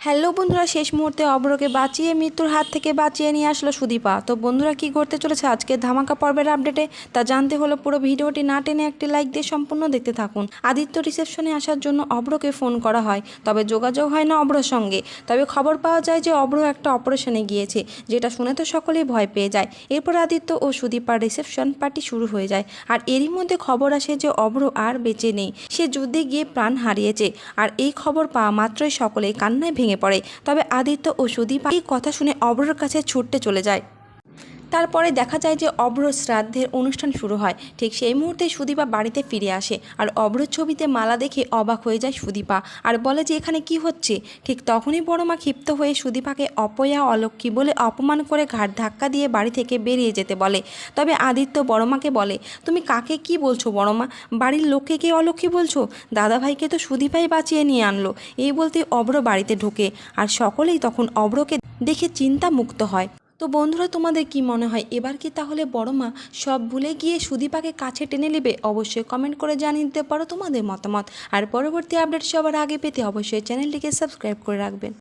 Hello বন্ধুরা, শেষ মুহূর্তে অভ্রকে বাঁচিয়ে মৃত্যুর হাত থেকে বাঁচিয়ে নিয়ে আসলো সুদীপা। তো বন্ধুরা, কি করতে চলেছে আজকে ধামাকা পর্বের আপডেটে তা জানতে হলো পুরো ভিডিওটি না টেনে একটি লাইক দিয়ে সম্পূর্ণ দেখতে থাকুন। আদিত্য রিসেপশনে আসার জন্য অভ্রকে ফোন করা হয়, তবে যোগাযোগ হয় না অভ্রর সঙ্গে। তবে খবর পাওয়া যায় যে অভ্র একটা অপারেশনে গিয়েছে, যেটা শুনে তো সকলেই ভয় পেয়ে যায়। এরপর আদিত্য ও সুদীপার রিসেপশন পার্টি শুরু হয়ে যায়। আর এরই মধ্যে খবর আসে যে অভ্র আর বেঁচে নেই, সে যুদ্ধে গিয়ে প্রাণ হারিয়েছে। আর এই খবর পাওয়া মাত্রই সকলেই কান্নায় ভেঙে পড়ে। তবে আদিত্য ও সুদীপ এই কথা শুনে অভ্রর কাছে ছুটতে চলে যায়। তারপরে দেখা যায় যে অভ্র শ্রাদ্ধের অনুষ্ঠান শুরু হয়। ঠিক সেই মুহূর্তে সুদীপা বাড়িতে ফিরে আসে, আর অভ্রর ছবিতে মালা দেখে অবাক হয়ে যায় সুদীপা, আর বলে যে এখানে কি হচ্ছে। ঠিক তখনই বড়মা ক্ষিপ্ত হয়ে সুদীপাকে অপয়া অলক্ষ্মী বলে অপমান করে ঘাট ধাক্কা দিয়ে বাড়ি থেকে বেরিয়ে যেতে বলে। তবে আদিত্য বড়মাকে বলে, তুমি কাকে কি বলছো বড়মা? বাড়ির লোককে কে অলক্ষ্মী বলছো? দাদাভাইকে তো সুদীপাই বাঁচিয়ে নিয়ে আনলো। এই বলতে অভ্র বাড়িতে ঢোকে, আর সকলেই তখন অভ্রকে দেখে চিন্তামুক্ত হয়। তো বন্ধুরা, তোমাদের কি মনে হয় এবার কি তাহলে বড়মা সব ভুলে গিয়ে সুদীপাকে কাছে টেনে নেবে? অবশ্যই কমেন্ট করে জানিয়ে দিতে পারো তোমাদের মতামত। আর পরবর্তী আপডেট সবার আগে পেতে অবশ্যই চ্যানেলটিকে সাবস্ক্রাইব করে রাখবেন।